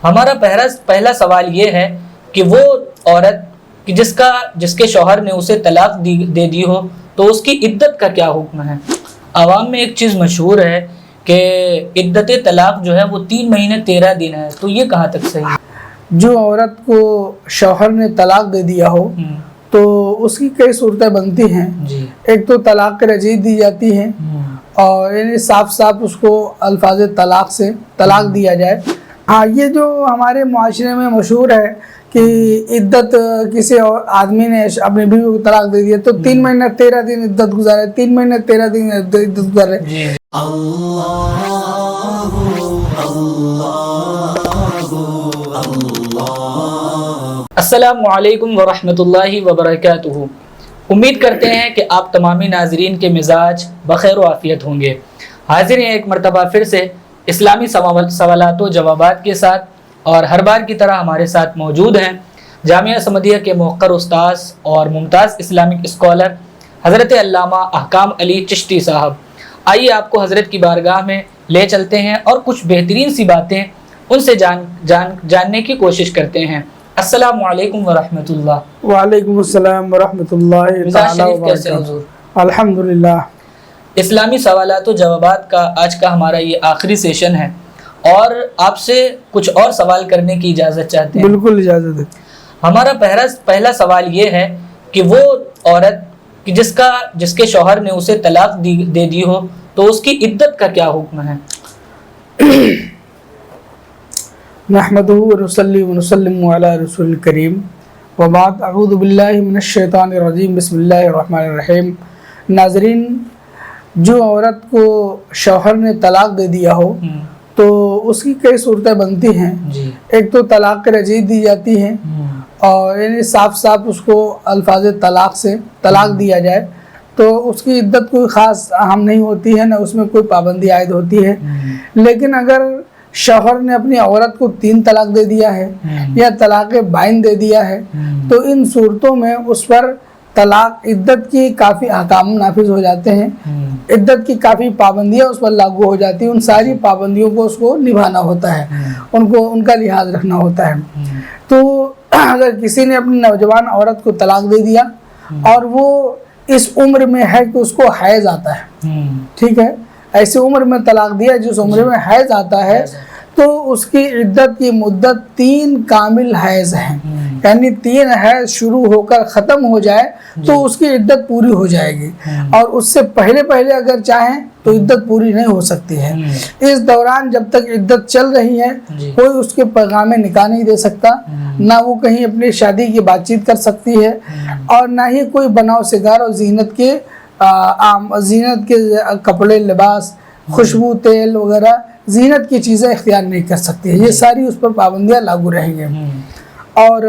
ہمارا پہلا سوال یہ ہے کہ وہ عورت کہ جس کے شوہر نے اسے طلاق دے دی ہو تو اس کی عدت کا کیا حکم ہے؟ عوام میں ایک چیز مشہور ہے کہ عدت طلاق جو ہے وہ 3 مہینے 13 دن ہے، تو یہ کہاں تک صحیح ہے؟ جو عورت کو شوہر نے طلاق دے دیا ہو تو اس کی کئی صورتیں بنتی ہیں جی ایک تو طلاق رجعی دی جاتی ہے اور یعنی صاف صاف اس کو الفاظ طلاق سے طلاق دیا جائے۔ ہاں، یہ جو ہمارے معاشرے میں مشہور ہے کہ عدت کسی اور آدمی نے اپنی بیوی کو طلاق دے دیا تو 3 مہینے 13 دن عدت گزارے، 3 مہینے 13 دن عدت گزارے۔ السلام علیکم ورحمۃ اللہ وبرکاتہ۔ امید کرتے ہیں کہ آپ تمامی ناظرین کے مزاج بخیر و عافیت ہوں گے۔ حاضر ہیں ایک مرتبہ پھر سے اسلامی سوالات و جوابات کے ساتھ، اور ہر بار کی طرح ہمارے ساتھ موجود ہیں جامعہ احمدیہ کے موقر استاذ اور ممتاز اسلامک اسکالر حضرت علامہ احکام علی چشتی صاحب۔ آئیے آپ کو حضرت کی بارگاہ میں لے چلتے ہیں اور کچھ بہترین سی باتیں ان سے جاننے کی کوشش کرتے ہیں۔ السلام علیکم ورحمۃ اللہ۔ وعلیکم السلام ورحمۃ اللہ تعالی وبرکاتہ۔ الحمدللہ۔ اسلامی سوالات و جوابات کا آج کا ہمارا یہ آخری سیشن ہے اور آپ سے کچھ اور سوال کرنے کی اجازت چاہتے ہیں؟ بالکل اجازت ہے۔ ہمارا پہلا سوال یہ ہے کہ وہ عورت کہ جس کے شوہر نے اسے طلاق دے دی ہو تو اس کی عدت کا کیا حکم ہے؟ نحمدہ ونصلی ونسلم علی رسول الکریم وبعد، اعوذ باللہ من الشیطان الرجیم، بسم اللہ الرحمن الرحیم۔ ناظرین، جو عورت کو شوہر نے طلاق دے دیا ہو تو اس کی کئی صورتیں بنتی ہیں ایک تو طلاق رجعی دی جاتی ہے اور یعنی صاف صاف اس کو الفاظ طلاق سے طلاق دیا جائے تو اس کی عدت کوئی خاص اہم نہیں ہوتی ہے، نہ اس میں کوئی پابندی عائد ہوتی ہے۔ لیکن اگر شوہر نے اپنی عورت کو 3 طلاق دے دیا ہے یا طلاق بائن دے دیا ہے تو ان صورتوں میں اس پر طلاق عدت کی کافی احکام نافذ ہو جاتے ہیں، عدت کی کافی پابندیاں اس پر لاگو ہو جاتی ہیں۔ ان ساری پابندیوں کو اس کو نبھانا ہوتا ہے، ان کا لحاظ رکھنا ہوتا ہے۔ تو اگر کسی نے اپنی نوجوان عورت کو طلاق دے دیا اور وہ اس عمر میں ہے کہ اس کو حیض آتا ہے، ٹھیک ہے، ایسی عمر میں طلاق دیا جس عمر میں حیض آتا ہے تو اس کی عدت کی مدت 3 کامل حیض ہیں، یعنی 3 حیض شروع ہو کر ختم ہو جائے تو اس کی عدت پوری ہو جائے گی، اور اس سے پہلے اگر چاہیں تو عدت پوری نہیں ہو سکتی ہے۔ اس دوران جب تک عدت چل رہی ہے کوئی اس کے پیغام نکاح نہیں دے سکتا، نہ وہ کہیں اپنی شادی کی بات چیت کر سکتی ہے، اور نہ ہی کوئی بناؤ سگار اور زینت کے کپڑے، لباس، خوشبو، تیل وغیرہ زینت کی چیزیں اختیار نہیں کر سکتی ہے۔ یہ ساری اس پر پابندیاں لاگو رہیں گے۔ اور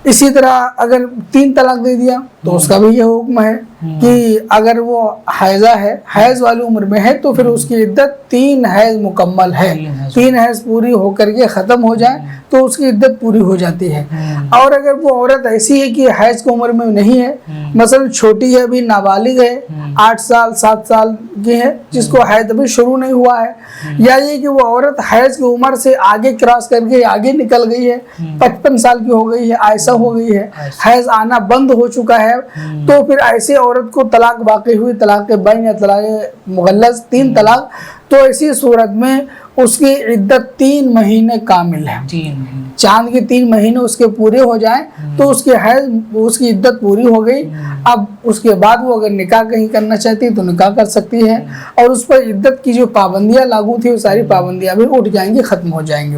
اسی طرح اگر 3 طلاق دے دیا تو اس کا بھی یہ حکم ہے کہ اگر وہ حیضہ ہے، حیض والی عمر میں ہے تو پھر اس کی عدت 3 حیض مکمل ہے، 3 حیض پوری ہو کر کے ختم ہو جائے تو اس کی عدت پوری ہو جاتی ہے۔ اور اگر وہ عورت ایسی ہے کہ حیض کی عمر میں نہیں ہے، مثلا چھوٹی ہے، ابھی نابالغ ہے، 8 سال 7 سال کی ہے، جس کو حیض ابھی شروع نہیں ہوا ہے، یا یہ کہ وہ عورت حیض کی عمر سے آگے کراس کر کے آگے نکل گئی ہے، 55 سال کی ہو گئی ہے، ایسا ہو گئی ہے، حیض آنا بند ہو چکا ہے، تو پھر ایسی عورت کو طلاق واقع ہوئی، طلاق بائن یا طلاق مغلظ، 3 طلاق، تو ایسی صورت میں اس کی عدت 3 مہینے کامل ہے۔ چاند کے 3 مہینے اس کے پورے ہو جائیں تو اس کی عدت پوری ہو گئی۔ اب اس کے بعد وہ اگر نکاح کہیں کرنا چاہتی ہے تو نکاح کر سکتی ہے، اور اس پر عدت کی جو پابندیاں لاگو تھی وہ ساری پابندیاں بھی اٹھ جائیں گی، ختم ہو جائیں گی۔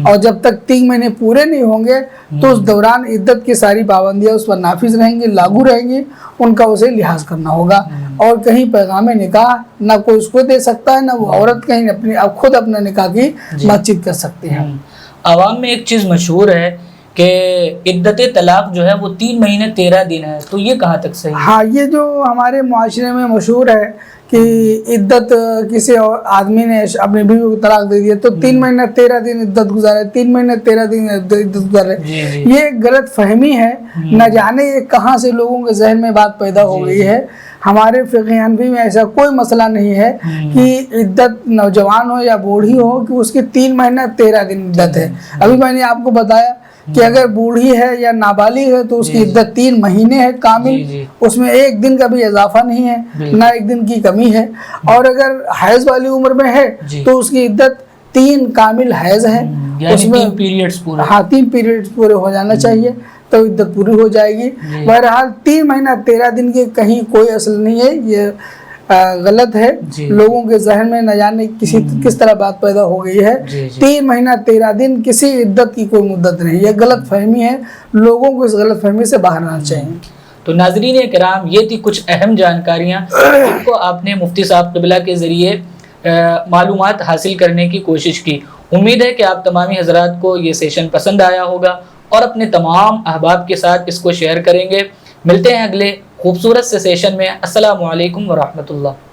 اور جب تک 3 مہینے پورے نہیں ہوں گے تو اس دوران عدت کی ساری پابندیاں اس پر نافذ رہیں گی، لاگو رہیں گی، ان کا اسے لحاظ کرنا ہوگا۔ اور کہیں پیغام نکاح نہ کوئی اس کو دے سکتا ہے، نہ وہ عورت کہیں خود اپنا نکاح کی بات چیت کر سکتی ہے۔ عوام میں ایک چیز مشہور ہے کہ عدت طلاق جو ہے وہ 3 مہینے 13 دن ہے، تو یہ کہاں تک صحیح ہے؟ ہاں، یہ جو ہمارے معاشرے میں مشہور ہے کہ عدت کسی اور آدمی نے اپنی بیوی کو طلاق دے دیا تو 3 مہینے 13 دن عدت گزارے، 3 مہینے 13 دن عدت گزارے، یہ ایک غلط فہمی ہے، نہ جانے یہ کہاں سے لوگوں کے ذہن میں بات پیدا ہو گئی ہے۔ ہمارے فقہ حنفی میں ایسا کوئی مسئلہ نہیں ہے کہ عدت نوجوان ہو یا بوڑھی ہو کہ اس کی 3 مہینہ 13 دن عدت ہے۔ ابھی میں نے آپ کو بتایا کہ اگر بوڑھی ہے یا نابالغ ہے تو اس کی عدت 3 مہینے ہے کامل، اس میں 1 دن کا بھی اضافہ نہیں ہے، نہ 1 دن کی کمی ہے۔ اور اگر حیض والی عمر میں ہے تو اس کی عدت 3 کامل حیض ہے، اس میں 3 پیریڈز پورے، ہاں 3 پیریڈز پورے ہو جانا چاہیے تو عدت پوری ہو جائے گی۔ بہرحال 3 مہینہ 13 دن کے کہیں کوئی اصل نہیں ہے، یہ غلط ہے، لوگوں کے ذہن میں نہ جانے کس طرح بات پیدا ہو گئی ہے۔ 3 مہینہ 13 دن کسی عدت کی کوئی مدت نہیں، یہ غلط فہمی ہے، لوگوں کو اس غلط فہمی سے باہر آنا چاہیے۔ تو ناظرین کرام، یہ تھی کچھ اہم جانکاریاں جن کو آپ نے مفتی صاحب قبلہ کے ذریعے معلومات حاصل کرنے کی کوشش کی۔ امید ہے کہ آپ تمامی حضرات کو یہ سیشن پسند آیا ہوگا اور اپنے تمام احباب کے ساتھ اس کو شیئر کریں گے۔ ملتے ہیں اگلے خوبصورت سے سیشن میں۔ السلام علیکم ورحمۃ اللہ۔